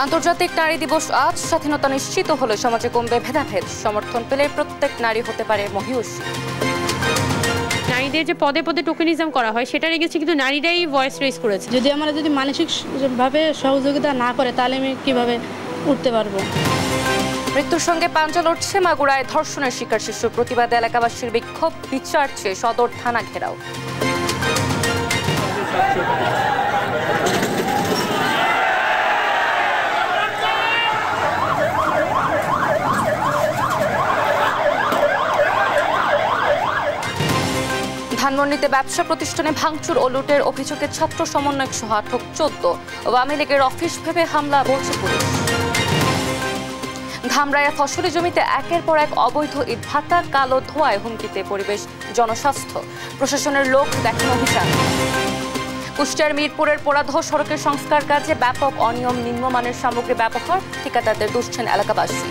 আন্তর্জাতিক নারী দিবস আজ। স্বাধীনতা নিশ্চিত হলে সমাজে কমবে ভেদাভেদ। সমর্থন পেলে প্রত্যেক নারী হতে পারে মহিয়সী। নারীদের যে পদে পদে টোকেনিজম করা হয় সেটার এগেইনস্টে কিন্তু নারীরাই ভয়েস রেজ করেছে। যদি আমরা মানসিকভাবে সহযোগিতা না করে তাহলে আমি কিভাবে উঠতে পারবো। মৃত্যুর সঙ্গে পাঞ্জা লড়ছে মাগুরায় ধর্ষণের শিকার শিশু। প্রতিবাদে এলাকাবাসীর বিক্ষোভ, বিচার চেয়ে সদর থানা ঘেরাও। ধানমন্ডিতে ব্যবসা প্রতিষ্ঠানে ভাঙচুর ও লুটের অভিযোগে ছাত্র সমন্বয়ক সহ আটক 14। আওয়ামী লীগের অফিস ভেবে হামলা বলছে পুলিশ। ধামরাইয়া ফসলি জমিতে একের পর এক অবৈধ ইট ভাটা, কালো ধোঁয়ায় হুমকিতে পরিবেশ জনস্বাস্থ্য। প্রশাসনের লোক দেখানো অভিযান। কুষ্টিয়ার মিরপুরের পোড়াদহ সড়কের সংস্কার কাজে ব্যাপক অনিয়ম, নিম্নমানের সামগ্রী ব্যবহার, ঠিকাদারদের দুষছেন এলাকাবাসী।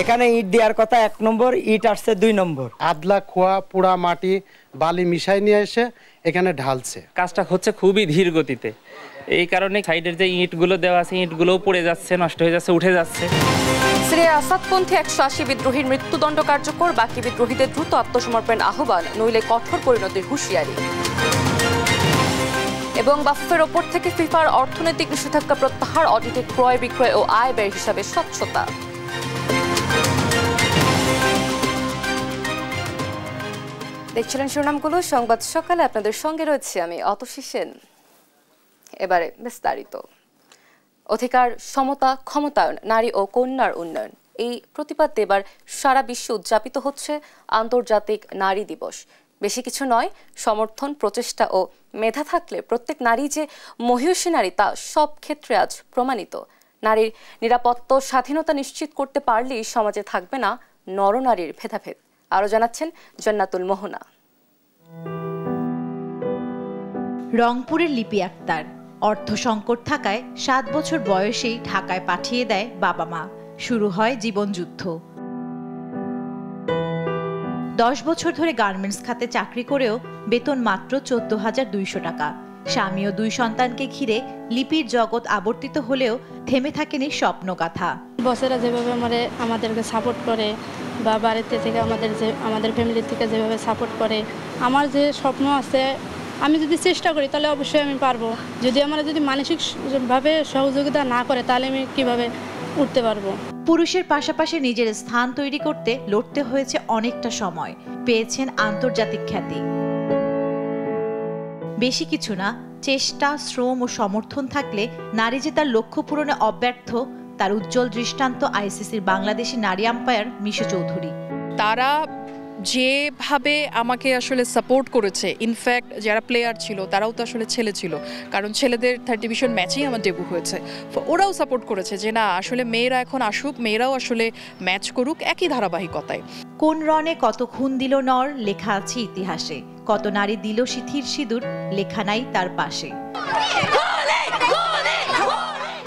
এখানে ইট দেওয়ার কথা 1 নম্বর, ইট আসছে 2 নম্বর। আদলা খোয়া পোড়া মাটি বালি মিশাই নিয়ে এসে এখানে ঢালছে। কাজটা হচ্ছে খুবই ধীর গতিতে, এই কারণে সাইডের যে ইটগুলো দেওয়া আছে ইটগুলোও পড়ে যাচ্ছে, নষ্ট হয়ে যাচ্ছে, উঠে যাচ্ছে। সিরিয়ার আসাদপন্থী 180 বিদ্রোহীর মৃত্যুদণ্ড কার্যকর। বাকি বিদ্রোহীদের দ্রুত আত্মসমর্পণ আহ্বান, নইলে কঠোর পরিণতির হুঁশিয়ারি। এবং বাফের ওপর থেকে ফিফার অর্থনৈতিক নিষেধাজ্ঞা প্রত্যাহার, অডিটে ক্রয় বিক্রয় ও আয় ব্যয় হিসাবে স্বচ্ছতা। দেখছিলেন শিরোনামগুলো। সংবাদ সকালে আপনাদের সঙ্গে রয়েছে আমি অতসী সেন। এবারে বিস্তারিত। অধিকার, সমতা, ক্ষমতায়ন, নারী ও কন্যার উন্নয়ন, এই প্রতিপাদ্যে এবার সারা বিশ্বে উদযাপিত হচ্ছে আন্তর্জাতিক নারী দিবস। বেশি কিছু নয়, সমর্থন, প্রচেষ্টা ও মেধা থাকলে প্রত্যেক নারী যে মহিয়সী নারী তা সব ক্ষেত্রে আজ প্রমাণিত। নারীর নিরাপত্তা, স্বাধীনতা নিশ্চিত করতে পারলেই সমাজে থাকবে না নরনারীর ভেদাভেদ। আরো জানাচ্ছেন জান্নাতুল মোহনা। রংপুরের লিপি আক্তার। অর্থ সংকট থাকায় 7 বছর বয়সেই ঢাকায় পাঠিয়ে দেয় বাবা মা। শুরু হয় জীবনযুদ্ধ। 10 বছর ধরে গার্মেন্টস খাতে চাকরি করেও বেতন মাত্র 14,200 টাকা। স্বামী ও 2 সন্তানকে ঘিরে লিপির জগৎ আবর্তিত হলেও থেমে থাকেনি স্বপ্নগাথা। বসেরা যেভাবে আমাদেরকে সাপোর্ট করে বা বাড়িতে থেকে আমাদের ফ্যামিলি থেকে যেভাবে সাপোর্ট করে, আমার যে স্বপ্ন আছে আমি যদি চেষ্টা করি তাহলে অবশ্যই আমি পারবো। যদি মানসিকভাবে সহযোগিতা না করে তাহলে আমি কিভাবে উঠতে পারবো। পুরুষের পাশাপাশি নিজের স্থান তৈরি করতে লড়তে হয়েছে অনেকটা সময়। পেয়েছেন আন্তর্জাতিক খ্যাতি। বেশি কিছু না, চেষ্টা, শ্রম ও সমর্থন থাকলে নারী যে তার লক্ষ্য পূরণে অব্যর্থ, তার উজ্জ্বল দৃষ্টান্ত আইসিসির বাংলাদেশি নারী আম্পায়ার মিশু চৌধুরী। তারা যেভাবে আমাকে আসলে সাপোর্ট করেছে, ইনফ্যাক্ট যারা প্লেয়ার ছিল তারাও তো আসলে ছেলে ছিল, কারণ ছেলেদের 30 ডিভিশন ম্যাচেই আমার ডেবু হয়েছে। ওরাও সাপোর্ট করেছে যে না, আসলে মেয়েরা এখন আসুক, মেয়েরাও আসলে ম্যাচ করুক একই ধারাবাহিকতায়। কোন রনে কত খুন দিল নর লেখা আছে ইতিহাসে, কত নারী দিল সিথির সিঁদুর লেখা নাই তার পাশে।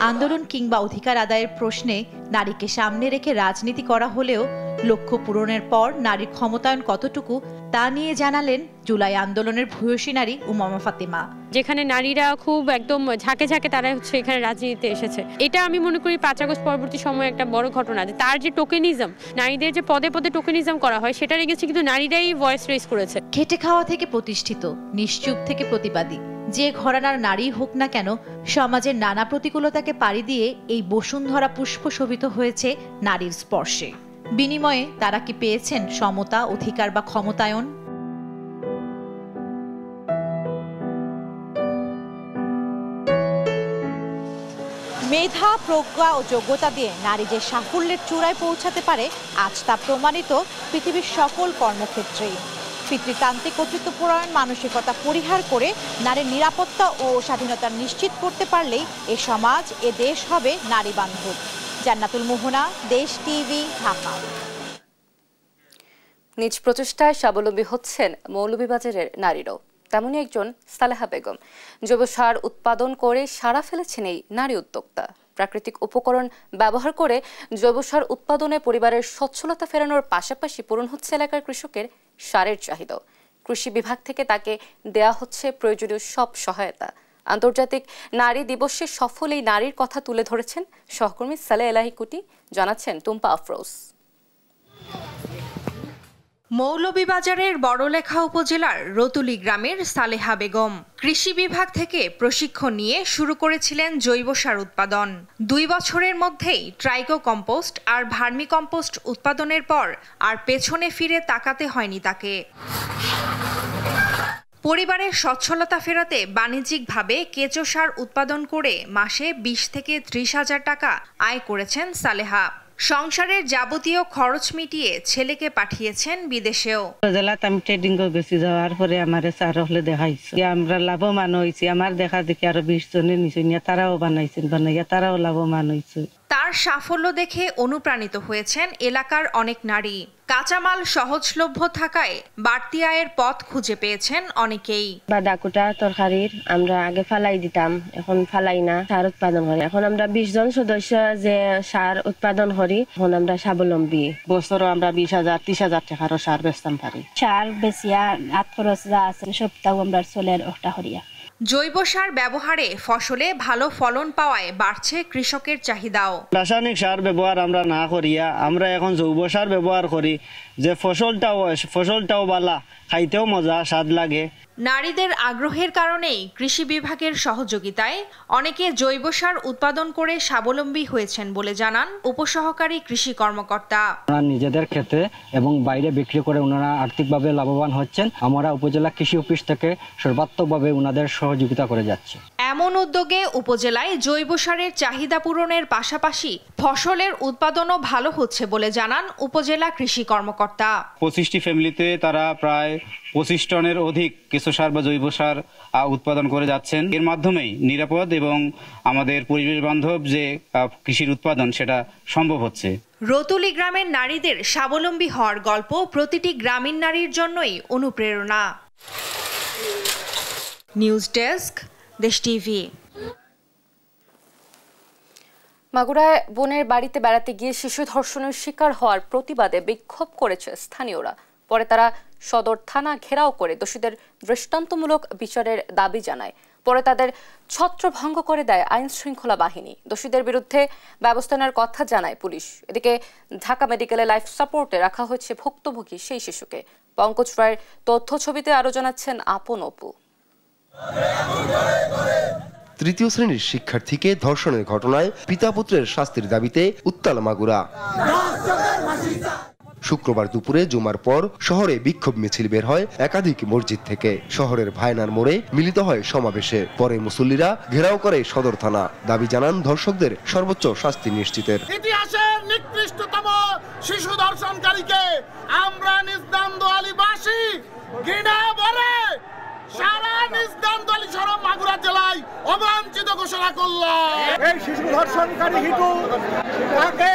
আন্দোলন কিংবা অধিকার আদায়ের প্রশ্নে নারীকে সামনে রেখে রাজনীতি করা হলেও লক্ষ্য পূরণের পর নারীর ক্ষমতায়ন কতটুকু তা নিয়ে জানালেন জুলাই আন্দোলনের ভূয়সী নারী উমামা ফাতিমা। যেখানে নারীরা খুব একদম ঝাঁকে ঝাঁকে তারা এখানে রাজনীতিতে এসেছে, এটা আমি মনে করি 5 আগস্ট পরবর্তী সময় একটা বড় ঘটনা। যে তার যে টোকেনিজম, নারীদের যে পদে পদে টোকেনিজম করা হয় সেটার এগেইনস্টে কিন্তু নারীরাই ভয়েস রেজ করেছে। খেটে খাওয়া থেকে প্রতিষ্ঠিত, নিশ্চুপ থেকে প্রতিবাদী, যে ঘরানার নারী হোক না কেন, সমাজের নানা প্রতিকূলতাকে পাড়ি দিয়ে এই বসুন্ধরা পুষ্প শোভিত হয়েছে নারীর স্পর্শে। বিনিময়ে তারা কি পেয়েছেন সমতা, অধিকার বা ক্ষমতায়ন? মেধা, প্রজ্ঞা ও যোগ্যতা দিয়ে নারী যে সাফল্যের চূড়ায় পৌঁছাতে পারে আজ তা প্রমাণিত পৃথিবীর সকল কর্মক্ষেত্রেই। পিতৃতান্ত্রিক কর্তৃত্বপরায়ণ মানসিকতা পরিহার করে নারীর নিরাপত্তা ও স্বাধীনতা নিশ্চিত করতে পারলেই এ সমাজ, এ দেশ হবে নারী বান্ধব। জান্নাতুল মোহনা, দেশ টিভি, ঢাকা। নিজ প্রচেষ্টায় স্বাবলম্বী হচ্ছেন মৌলভীবাজারের নারীরাও। তেমনই একজন সালেহা বেগম। জৈব সার উৎপাদন করে সারা ফেলেছেন এই নারী উদ্যোক্তা। প্রাকৃতিক উপকরণ ব্যবহার করে জৈব সার উৎপাদনে পরিবারের সচ্ছলতা ফেরানোর পাশাপাশি পূরণ হচ্ছে এলাকার কৃষকের সারের চাহিদা। কৃষি বিভাগ থেকে তাকে দেয়া হচ্ছে প্রয়োজনীয় সব সহায়তা। আন্তর্জাতিক নারী দিবসে সফল এই নারীর কথা তুলে ধরেছেন সহকর্মী সালেহ এলাহি কুটি, জানাচ্ছেন টুম্পা আফরোজ। মৌলভীবাজারের বড়লেখা উপজেলার রতুলি গ্রামের সালেহা বেগম কৃষি বিভাগ থেকে প্রশিক্ষণ নিয়ে শুরু করেছিলেন জৈব সার উৎপাদন। 2 বছরের মধ্যেই ট্রাইকো কম্পোস্ট আর ভার্মি কম্পোস্ট উৎপাদনের পর আর পেছনে ফিরে তাকাতে হয়নি তাকে। পরিবারের সচ্ছলতা ফেরাতে বাণিজ্যিকভাবে কেঁচো সার উৎপাদন করে মাসে 20 থেকে 30 হাজার টাকা আয় করেছেন সালেহা। সংসারের যাবতীয় খরচ মিটিয়ে ছেলেকে পাঠিয়েছেন বিদেশেও। জেলাতে আমি ট্রেডিং গেছি, যাওয়ার পরে আমার স্যার হলে দেখাইছে আমরা লাভবান হয়েছি। আমার দেখা দেখি আরো 20 জনের নিচে নিয়ে তারাও বানাইছেন, বানাইয়া তারাও লাভবান হয়েছে। তার সাফল্য দেখে অনুপ্রাণিত হয়েছেন এলাকার অনেক নারী। কাঁচামাল সহজলভ্য থাকায় বাড়তি আয়ের পথ খুঁজে পেয়েছেন অনেকেই। বাঁধাকোটা তরকারির আমরা আগে ফালাই দিতাম, এখন ফালাই না, সার উৎপাদন করি। এখন আমরা 20 জন সদস্য যে সার উৎপাদন করি, এখন আমরা স্বাবলম্বী। বছরও আমরা 20,000 30,000 টাকারও সার বেচতাম পারি। সার বেচিয়া হাত খরচ যা আছে সবটাও আমরা চলের ওটা হরিয়া। জৈব সার ব্যবহারে ফসলে ভালো ফলন পাওয়ায় বাড়ছে কৃষকের চাহিদাও। রাসায়নিক সার ব্যবহার আমরা না করিয়া আমরা এখন জৈব সার ব্যবহার করি, যে ফসলটাও ভালো, খাইতেও মজা, স্বাদ লাগে। নারীদের আগ্রহের কারণেই কৃষি বিভাগের সহযোগিতায় অনেকে জৈব সার উৎপাদন করে স্বাবলম্বী হয়েছেন বলে জানান উপসহকারী কৃষি কর্মকর্তা। নিজেদের ক্ষেত্রে এবং বাইরে বিক্রি করে ওনারা আর্থিকভাবে লাভবান হচ্ছেন। আমরা উপজেলা কৃষি অফিস থেকে সর্বাত্মকভাবে ওনাদের সহযোগিতা করে যাচ্ছে। এমন উদ্যোগে উপজেলায় জৈব সারের চাহিদা পূরণের পাশাপাশি ফসলের উৎপাদনও ভালো হচ্ছে বলে জানান উপজেলা কৃষি কর্মকর্তা। 25টি ফ্যামিলিতে তারা প্রায় 25 টনের অধিক কেঁচো সার বা জৈব সার উৎপাদন করে যাচ্ছেন। এর মাধ্যমেই নিরাপদ এবং আমাদের পরিবেশ বান্ধব যে কৃষির উৎপাদন সেটা সম্ভব হচ্ছে। রতুলি গ্রামের নারীদের স্বাবলম্বী হওয়ার গল্প প্রতিটি গ্রামীণ নারীর জন্যই অনুপ্রেরণা। নিউজ ডেস্ক, দেশ টিভি। মাগুরায় বোনের বাড়িতে বেড়াতে গিয়ে শিশু ধর্ষণের শিকার হওয়ার প্রতিবাদে বিক্ষোভ করেছে স্থানীয়রা। পরে তারা সদর থানা ঘেরাও করে দোষীদের দৃষ্টান্তমূলক বিচারের দাবি জানায়। পরে তাদের ছত্রভঙ্গ করে দেয় আইন শৃঙ্খলা বাহিনী। দোষীদের বিরুদ্ধে ব্যবস্থা নেওয়ার কথা জানায় পুলিশ। এদিকে ঢাকা মেডিকেলে লাইফ সাপোর্টে রাখা হয়েছে ভুক্তভোগী সেই শিশুকে। পঙ্কজ রায়ের তথ্য ছবিতে আরো জানাচ্ছেন আপন অপু। তৃতীয় শ্রেণীর শিক্ষার্থীকে ধর্ষণের ঘটনায় পিতা পুত্রের শাস্তির দাবিতে উত্তাল মাগুরা। শুক্রবার দুপুরে জুমার পর শহরে বিক্ষোভ মিছিল বের হয় একাধিক মসজিদ থেকে। শহরের ভায়নার মোড়ে মিলিত হয় সমাবেশে। পরে মুসল্লিরা ঘেরাও করে সদর থানা। দাবি জানান ধর্ষকদের সর্বোচ্চ শাস্তি নিশ্চিতের। ইতিহাসের নিকৃষ্টতম শিশু ধর্ষণকারীকে আমরা নিজ-দান্দোয়ালিবাসী ঘৃণা ভরে সারা নিজ-দান্দোয়ালি শহর মাগুরা জেলায় অবাঞ্ছিত ঘোষণা করলাম। এই শিশু ধর্ষণকারী হিটু তাকে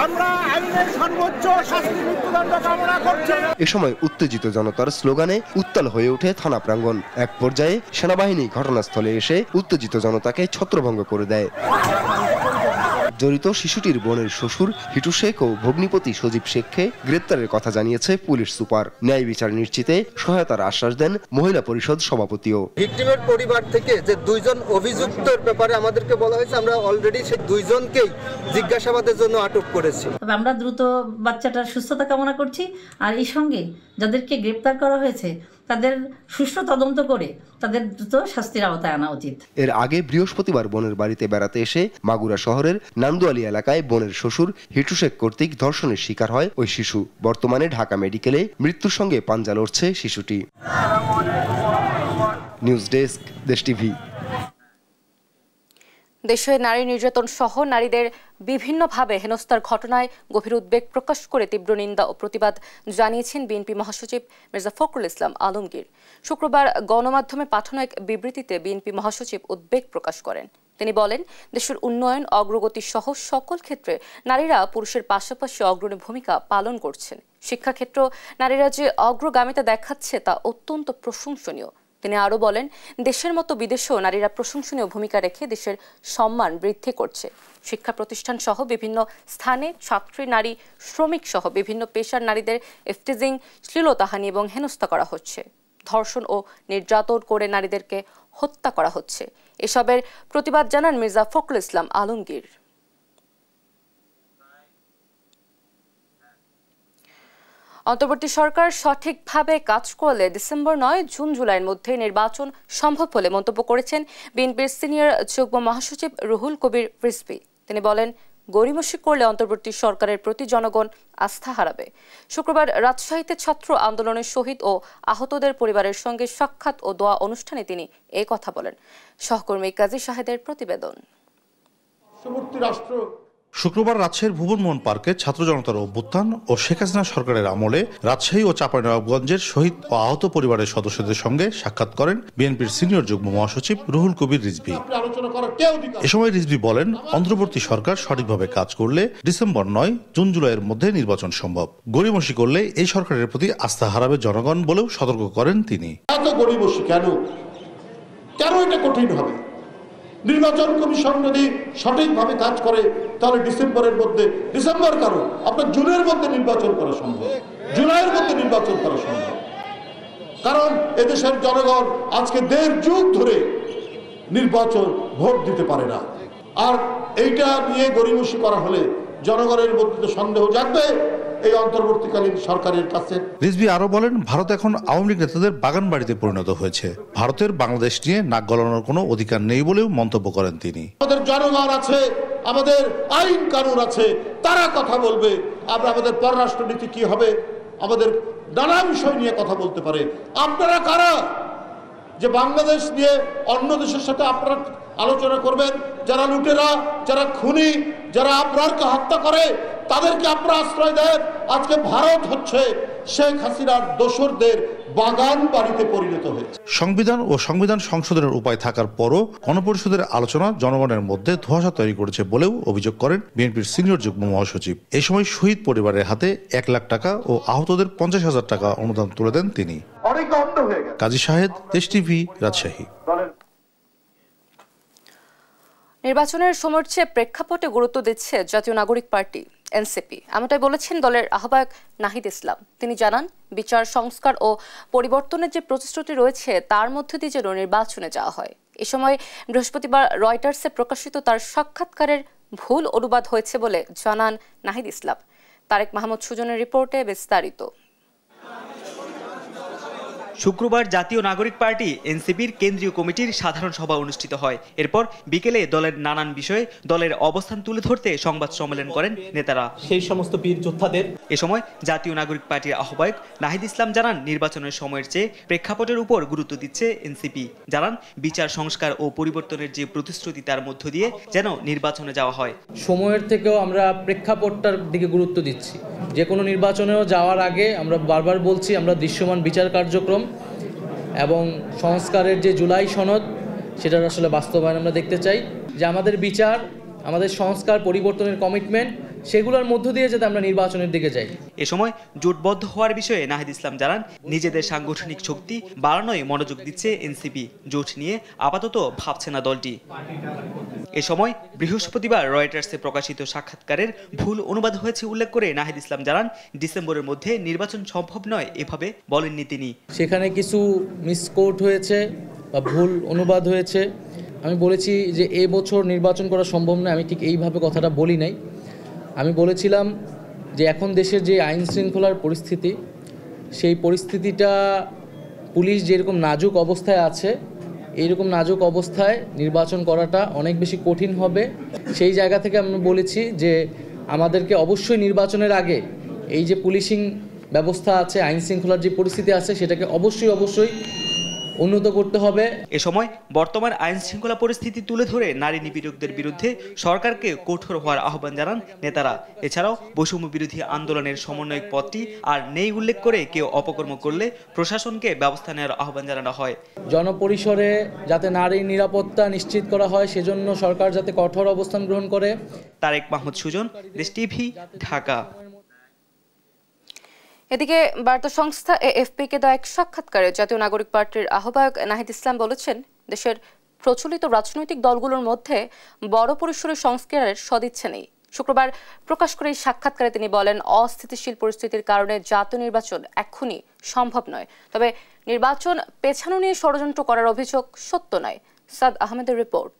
আমরা আইনের সর্বোচ্চ শাস্তি মৃত্যুদণ্ড কামনা করছি। এ সময় উত্তেজিত জনতার স্লোগানে উত্তাল হয়ে ওঠে থানা প্রাঙ্গণ। এক পর্যায়ে সেনাবাহিনী ঘটনাস্থলে এসে উত্তেজিত জনতাকে ছত্রভঙ্গ করে দেয়। জড়িত শিশুটির বোনের শ্বশুর হিটু শেখ ও ভগ্নিপতি সজীব শেখকে গ্রেপ্তারের কথা জানিয়েছে পুলিশ সুপার। ন্যায় বিচার নিশ্চিতে সহায়তার আশ্বাস দেন মহিলা পরিষদ সভাপতিও। ভিকটিমের পরিবার থেকে যে 2 জন অভিযুক্তের ব্যাপারে আমাদেরকে বলা হয়েছে, আমরা অলরেডি সেই 2 জনকেই জিজ্ঞাসাবাদের জন্য আটক করেছি। তবে আমরা দ্রুত বাচ্চাটার সুস্থতা কামনা করছি। আর এই সঙ্গে যাদেরকে গ্রেপ্তার করা হয়েছে তাদের সুষ্ঠু তদন্ত করে তাদের দ্রুত শাস্তির আওতায় আনা উচিত। এর আগে বৃহস্পতিবার বোনের বাড়িতে বেড়াতে এসে মাগুরা শহরের নান্দুয়ালি এলাকায় বোনের শ্বশুর হিটু শেখ কর্তৃক ধর্ষণের শিকার হয় ওই শিশু। বর্তমানে ঢাকা মেডিকেলে মৃত্যুর সঙ্গে পাঞ্জা লড়ছে শিশুটি। নিউজ ডেস্ক, দেশ টিভি। দেশে নারী নির্যাতন সহ নারীদের বিভিন্নভাবে হেনস্থার ঘটনায় গভীর উদ্বেগ প্রকাশ করে তীব্র নিন্দা ও প্রতিবাদ জানিয়েছেন বিএনপি মহাসচিব মির্জা ফখরুল ইসলাম আলমগীর। শুক্রবার গণমাধ্যমে পাঠানো এক বিবৃতিতে বিএনপি মহাসচিব উদ্বেগ প্রকাশ করেন। তিনি বলেন, দেশের উন্নয়ন অগ্রগতি সহ সকল ক্ষেত্রে নারীরা পুরুষের পাশাপাশি অগ্রণী ভূমিকা পালন করছেন। শিক্ষাক্ষেত্র নারীরা যে অগ্রগামিতা দেখাচ্ছে তা অত্যন্ত প্রশংসনীয়। তিনি আরও বলেন, দেশের মতো বিদেশেও নারীরা প্রশংসনীয় ভূমিকা রেখে দেশের সম্মান বৃদ্ধি করছে। শিক্ষা প্রতিষ্ঠান সহ বিভিন্ন স্থানে ছাত্রী, নারী, শ্রমিক সহ বিভিন্ন পেশার নারীদের ইফটিজিং, শ্লীলতাহানি এবং হেনস্থা করা হচ্ছে। ধর্ষণ ও নির্যাতন করে নারীদেরকে হত্যা করা হচ্ছে। এসবের প্রতিবাদ জানান মির্জা ফখরুল ইসলাম আলমগীর। অন্তর্বর্তী সরকার সঠিকভাবে কাজ করলে ডিসেম্বর নয় জুন জুলাইয়ের মধ্যে নির্বাচন সম্ভব বলে মন্তব্য করেছেন বিএনপির সিনিয়র যুগ্ম মহাসচিব রুহুল কবির রিজভী। তিনি বলেন, গড়িমসি করলে অন্তর্বর্তী সরকারের প্রতি জনগণ আস্থা হারাবে। শুক্রবার রাজশাহীতে ছাত্র আন্দোলনের শহীদ ও আহতদের পরিবারের সঙ্গে সাক্ষাৎ ও দোয়া অনুষ্ঠানে তিনি এই কথা বলেন। সহকর্মী কাজী শাহেদের প্রতিবেদন। শুক্রবার রাজশাহীর ভুবনমোহন পার্কে ছাত্র জনতার অভ্যুত্থান ও শেখ হাসিনা সরকারের আমলে রাজশাহী ও চাঁপাইনবাবগঞ্জের শহীদ ও আহত পরিবারের সদস্যদের সঙ্গে সাক্ষাৎ করেন বিএনপির সিনিয়র যুগ্ম মহাসচিব রুহুল কবির রিজভী। এ সময় রিজভী বলেন, অন্তর্বর্তী সরকার সঠিকভাবে কাজ করলে ডিসেম্বর নয় জুন জুলাইয়ের মধ্যে নির্বাচন সম্ভব। গড়িমসি করলে এই সরকারের প্রতি আস্থা হারাবে জনগণ বলেও সতর্ক করেন তিনি। এত গড়িমসি কেন এটা কঠিন হবে? নির্বাচন কমিশন যদি সঠিকভাবে কাজ করে তাহলে ডিসেম্বরের মধ্যে, ডিসেম্বর কারণ আপনার জুনের মধ্যে নির্বাচন করা সম্ভব, জুলাইয়ের মধ্যে নির্বাচন করা সম্ভব। কারণ এদেশের জনগণ আজকে 1.5 যুগ ধরে নির্বাচন ভোট দিতে পারে না। আর এইটা নিয়ে গড়িমসি করা হলে জনগণের মধ্যে সন্দেহ জাগবে এই অন্তর্বর্তীকালীন সরকারের কাছে। রিজভী আরো বলেন, ভারত এখন আওয়ামী লীগ নেতাদের বাগান বাড়িতে পরিণত হয়েছে। ভারতের বাংলাদেশ নিয়ে নাক গলানোর কোনো অধিকার নেই বলেও মন্তব্য করেন তিনি। আমাদের জনগণ আছে, আমাদের আইন কানুন আছে, তারা কথা বলবে। আমরা আমাদের পররাষ্ট্রনীতি কি হবে, আমাদের নানা বিষয় নিয়ে কথা বলতে পারে। আপনারা কারা যে বাংলাদেশ নিয়ে অন্য দেশের সাথে আপনারা আলোচনা করবেন? যারা লুটেরা, যারা খুনি, যারা আপনারকে হত্যা করে তাদেরকে আপনারা আশ্রয় দেন। আজকে ভারত হচ্ছে শেখ হাসিনার দোসরদের বাগান বাড়িতে পরিণত হয়েছে। সংবিধান ও সংবিধান সংশোধনের উপায় থাকার পরও গণপরিষদের আলোচনা জনগণের মধ্যে ধোঁয়াশা তৈরি করেছে বলেও অভিযোগ করেন বিএনপির সিনিয়র যুগ্ম মহাসচিব। এই সময় শহীদ পরিবারের হাতে 1 লাখ টাকা ও আহতদের 50,000 টাকা অনুদান তুলে দেন তিনি। কাজী শাহেদ, দেশ টিভি, রাজশাহী। নির্বাচনের সময়ের চেয়ে প্রেক্ষাপটে গুরুত্ব দিচ্ছে জাতীয় নাগরিক পার্টি এনসিপি, এমনটাই বলেছেন দলের আহ্বায়ক নাহিদ ইসলাম। তিনি জানান, বিচার সংস্কার ও পরিবর্তনের যে প্রতিশ্রুতি রয়েছে তার মধ্য দিয়ে যেন নির্বাচনে যাওয়া হয়। এ সময় বৃহস্পতিবার রয়টার্সে প্রকাশিত তার সাক্ষাৎকারের ভুল অনুবাদ হয়েছে বলে জানান নাহিদ ইসলাম। তারেক মাহমুদ সুজনের রিপোর্টে বিস্তারিত। শুক্রবার জাতীয় নাগরিক পার্টি এনসিপির কেন্দ্রীয় কমিটির সাধারণ সভা অনুষ্ঠিত হয়। এরপর বিকেলে দলের নানান বিষয়ে দলের অবস্থান তুলে ধরতে সংবাদ সম্মেলন করেন নেতারা। সেই সমস্ত বীর যোদ্ধাদের এ সময় জাতীয় নাগরিক পার্টির আহ্বায়ক নাহিদ ইসলাম জানান, নির্বাচনের সময়ের চেয়ে প্রেক্ষাপটের উপর গুরুত্ব দিচ্ছে এনসিপি। জানান, বিচার সংস্কার ও পরিবর্তনের যে প্রতিশ্রুতি তার মধ্য দিয়ে যেন নির্বাচনে যাওয়া হয়। সময়ের থেকেও আমরা প্রেক্ষাপটটার দিকে গুরুত্ব দিচ্ছি। যে কোনো নির্বাচনেও যাওয়ার আগে আমরা বারবার বলছি, আমরা দৃশ্যমান বিচার কার্যক্রম এবং সংস্কারের যে জুলাই সনদ সেটার আসলে বাস্তবায়ন আমরা দেখতে চাই। যে আমাদের বিচার, আমাদের সংস্কার, পরিবর্তনের কমিটমেন্ট, সেগুলোর মধ্য দিয়ে যাতে আমরা নির্বাচনের দিকে যাই। এ সময় জোটবদ্ধ হওয়ার বিষয়ে নাহিদ ইসলাম জানান, নিজেদের সাংগঠনিক শক্তি বাড়ানোয় মনোযোগ দিচ্ছে এনসিপি। জোট নিয়ে আপাতত ভাবছে না দলটি। এ সময় বৃহস্পতিবার রয়টার্সে প্রকাশিত সাক্ষাৎকারের ভুল অনুবাদ হয়েছে উল্লেখ করে নাহিদ ইসলাম জানান, ডিসেম্বরের মধ্যে নির্বাচন সম্ভব নয় এভাবে বলেননি তিনি। সেখানে কিছু মিসকোট হয়েছে বা ভুল অনুবাদ হয়েছে। আমি বলেছি যে এবছর নির্বাচন করা সম্ভব নয়, আমি ঠিক এইভাবে কথাটা বলি নাই। আমি বলেছিলাম যে এখন দেশের যে আইন শৃঙ্খলার পরিস্থিতি, সেই পরিস্থিতিটা পুলিশ যেরকম নাজুক অবস্থায় আছে, এইরকম নাজুক অবস্থায় নির্বাচন করাটা অনেক বেশি কঠিন হবে। সেই জায়গা থেকে আমি বলেছি যে আমাদেরকে অবশ্যই নির্বাচনের আগে এই যে পুলিশিং ব্যবস্থা আছে, আইন শৃঙ্খলার যে পরিস্থিতি আছে, সেটাকে অবশ্যই উন্নত করতে হবে। এ সময় বর্তমান আইন শৃঙ্খলা পরিস্থিতি তুলে ধরে নারী নিপীড়কদের বিরুদ্ধে সরকারকে কঠোর হওয়ার আহ্বান জানান নেতারা। এছাড়াও বৈষম্য বিরোধী আন্দোলনের সমন্বয়ক পদটি আর নেই উল্লেখ করে কেউ অপকর্ম করলে প্রশাসনকে ব্যবস্থা নেওয়ার আহ্বান জানানো হয়। জনপরিসরে যাতে নারীর নিরাপত্তা নিশ্চিত করা হয়, সেজন্য সরকার যাতে কঠোর অবস্থান গ্রহণ করে। তারেক মাহমুদ সুজন, দেশ টিভি, ঢাকা। এদিকে বার্তা সংস্থা এএফপিকে দেওয়া এক সাক্ষাৎকারে জাতীয় নাগরিক পার্টির আহ্বায়ক নাহিদ ইসলাম বলেছেন, দেশের প্রচলিত রাজনৈতিক দলগুলোর মধ্যে বড় পরিসরের সংস্কারের সদিচ্ছা নেই। শুক্রবার প্রকাশ করে সাক্ষাৎকারে তিনি বলেন, অস্থিতিশীল পরিস্থিতির কারণে জাতীয় নির্বাচন এখনই সম্ভব নয়, তবে নির্বাচন পেছানো নিয়ে ষড়যন্ত্র করার অভিযোগ সত্য নয়। সাদ আহমেদের রিপোর্ট।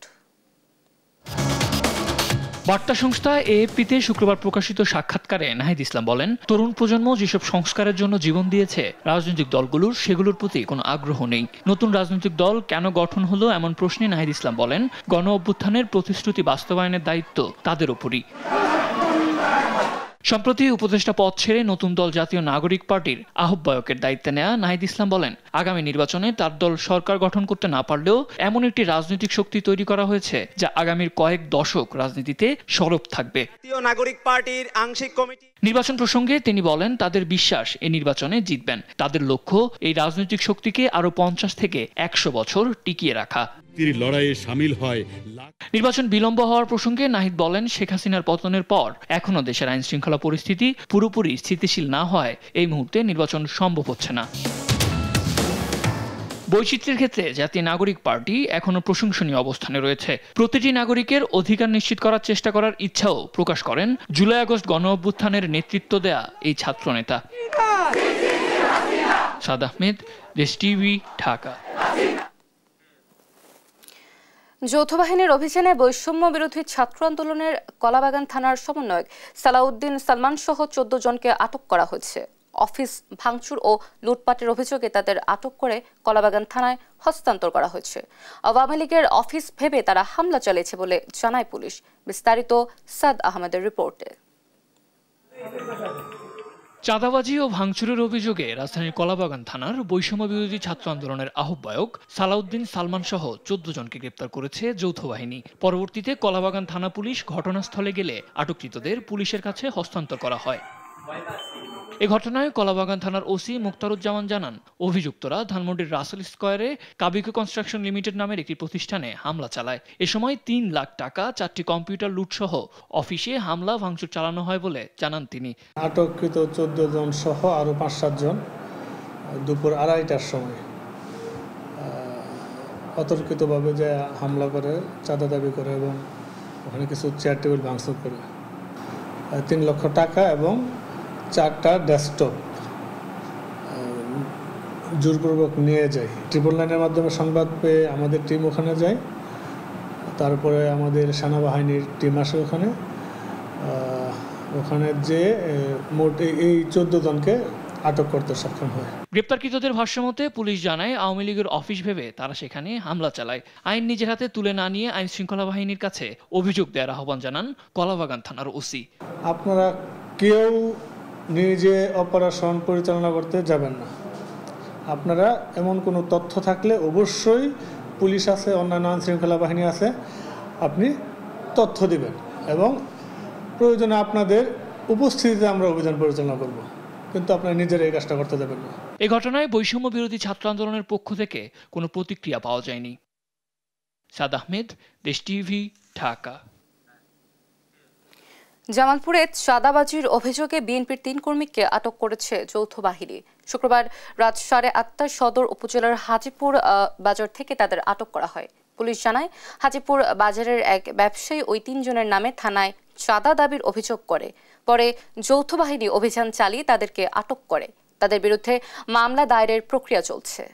বার্তা সংস্থা এএফপিতে শুক্রবার প্রকাশিত সাক্ষাৎকারে নাহিদ ইসলাম বলেন, তরুণ প্রজন্ম যেসব সংস্কারের জন্য জীবন দিয়েছে, রাজনৈতিক দলগুলোর সেগুলোর প্রতি কোনো আগ্রহ নেই। নতুন রাজনৈতিক দল কেন গঠন হলো এমন প্রশ্নে নাহিদ ইসলাম বলেন, গণ অভ্যুত্থানের প্রতিশ্রুতি বাস্তবায়নের দায়িত্ব তাদের উপরই। সম্প্রতি উপদেষ্টা পদ ছেড়ে নতুন দল জাতীয় নাগরিক পার্টির আহ্বায়কের দায়িত্বে নেয়া নাহিদ ইসলাম বলেন, আগামী নির্বাচনে তার দল সরকার গঠন করতে না পারলেও এমন একটি রাজনৈতিক শক্তি তৈরি করা হয়েছে যা আগামীর কয়েক দশক রাজনীতিতে সরব থাকবে। জাতীয় নাগরিক পার্টির আংশিক কমিটি নির্বাচন প্রসঙ্গে তিনি বলেন, তাদের বিশ্বাস এই নির্বাচনে জিতবেন। তাদের লক্ষ্য এই রাজনৈতিক শক্তিকে আরো 50 থেকে 100 বছর টিকিয়ে রাখা। লড়াইয়ে শামিল হয়। নির্বাচন বিলম্ব হওয়ার প্রসঙ্গে নাহিদ বলেন, শেখ হাসিনার পতনের পর এখনো দেশের আইন শৃঙ্খলা পরিস্থিতি পুরোপুরি স্থিতিশীল না হয় এই মুহূর্তে নির্বাচন সম্ভব হচ্ছে না। বৈচিত্র্যের ক্ষেত্রে জাতীয় নাগরিক পার্টি এখনো প্রশংসনীয় অবস্থানে রয়েছে। প্রতিটি নাগরিকের অধিকার নিশ্চিত করার চেষ্টা করার ইচ্ছাও প্রকাশ করেন জুলাই আগস্ট গণ অভ্যুত্থানের নেতৃত্ব দেয়া এই ছাত্র নেতা। সাদ আহমেদ, দেশ টিভি, ঢাকা। যৌথ বাহিনীর অভিযানে বৈষম্য বিরোধী ছাত্র আন্দোলনের কলাবাগান থানার সমন্বয়ক সালাউদ্দিন সালমান সহ 14 জনকে আটক করা হয়েছে। অফিস ভাঙচুর ও লুটপাটের অভিযোগে তাদের আটক করে কলাবাগান থানায় হস্তান্তর করা হয়েছে। আওয়ামী লীগের অফিস ভেবে তারা হামলা চালিয়েছে বলে জানায় পুলিশ। বিস্তারিত সাদ আহমেদের রিপোর্টে। চাঁদাবাজি ও ভাঙচুরের অভিযোগে রাজধানীর কলাবাগান থানার বৈষম্য বিরোধী ছাত্র আন্দোলনের আহ্বায়ক সালাউদ্দিন সালমান সহ 14 জনকে গ্রেপ্তার করেছে যৌথ বাহিনী। পরবর্তীতে কলাবাগান থানা পুলিশ ঘটনাস্থলে গেলে আটককৃতদের পুলিশের কাছে হস্তান্তর করা হয়। এ ঘটনায় কলাবাগান থানার ওসি মুক্তারুজ্জামান জানান, অভিযুক্তরা ধানমন্ডির রাসেল স্কয়ারে কাবিকো কনস্ট্রাকশন লিমিটেড নামের একটি প্রতিষ্ঠানে হামলা চালায়। এ সময় 3 লাখ টাকা, 4টি কম্পিউটার লুট সহ অফিসে হামলা ভাঙচুর চালানো হয় বলে জানান তিনি। আটককৃত 14 জন সহ আরো 5-7 জন দুপুর 2:30টার সময় অতর্কিতভাবে যে হামলা করে, চাঁদা দাবি করে এবং ওখানে কিছু চেয়ার টেবিল ভাঙচুর করে 3 লক্ষ টাকা এবং 4টা ডেস্কটপ জোরপূর্বক নিয়ে যায়। 999-এর মাধ্যমে সংবাদ পেয়ে আমাদের টিম ওখানে যায়। তারপরে আমাদের সেনাবাহিনীর টিম আসে ওখানে যে মোট এই 14 জনকে আটক করতে সক্ষম হয়। গ্রেপ্তারকৃতদের ভাষ্যমতে পুলিশ জানায়, আওয়ামী লীগের অফিস ভেবে তারা সেখানে হামলা চালায়। আইন নিজের হাতে তুলে না নিয়ে আইন শৃঙ্খলা বাহিনীর কাছে অভিযোগ দেওয়ার আহ্বান জানান কলাবাগান থানার ওসি। আপনারা কেউ নিজে অপারেশন পরিচালনা করতে যাবেন না। আপনারা এমন কোনো তথ্য থাকলে অবশ্যই পুলিশ আছে, অন্যান্য আইন শৃঙ্খলা বাহিনী আছে, আপনি তথ্য দিবেন এবং প্রয়োজনে আপনাদের উপস্থিতিতে আমরা অভিযান পরিচালনা করব, কিন্তু আপনারা নিজেরা এই কাজটা করতে যাবেন না। এই ঘটনায় বৈষম্য বিরোধী ছাত্র আন্দোলনের পক্ষ থেকে কোনো প্রতিক্রিয়া পাওয়া যায়নি। সাদ আহমেদ, দেশ টিভি, ঢাকা। জামালপুরে চাঁদাবাজির অভিযোগে বিএনপির 3 কর্মীকে আটক করেছে যৌথ বাহিনী। শুক্রবার রাত 8:30টায় সদর উপজেলার হাজিপুর বাজার থেকে তাদের আটক করা হয়। পুলিশ জানায়, হাজিপুর বাজারের এক ব্যবসায়ী ওই 3 জনের নামে থানায় চাঁদা দাবির অভিযোগ করে। পরে যৌথ বাহিনী অভিযান চালিয়ে তাদেরকে আটক করে। তাদের বিরুদ্ধে মামলা দায়েরের প্রক্রিয়া চলছে।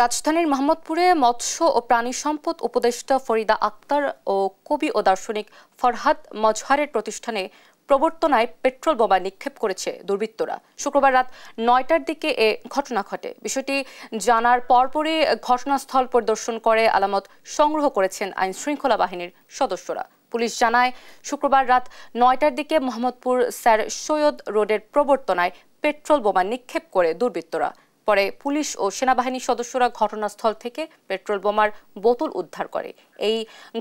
রাজধানীর মোহাম্মদপুরে মৎস্য ও প্রাণী সম্পদ উপদেষ্টা ফরিদা আক্তার ও কবি ও দার্শনিক ফরহাদ মজহারের প্রতিষ্ঠানে প্রবর্তনায় পেট্রোল বোমা নিক্ষেপ করেছে দুর্বৃত্তরা। শুক্রবার রাত 9টার দিকে এ ঘটনা ঘটে। বিষয়টি জানার পরপরই ঘটনাস্থল পরিদর্শন করে আলামত সংগ্রহ করেছেন আইন শৃঙ্খলা বাহিনীর সদস্যরা। পুলিশ জানায়, শুক্রবার রাত 9টার দিকে মোহাম্মদপুর স্যার সৈয়দ রোডের প্রবর্তনায় পেট্রোল বোমা নিক্ষেপ করে দুর্বৃত্তরা। পরে পুলিশ ও সেনাবাহিনীর সদস্যরা ঘটনাস্থল থেকে পেট্রোল বোমার বোতল উদ্ধার করে। এই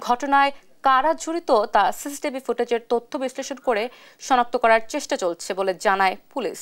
ঘটনায় কারা জড়িত তা সিসিটিভি ফুটেজের তথ্য বিশ্লেষণ করে শনাক্ত করার চেষ্টা চলছে বলে জানায় পুলিশ।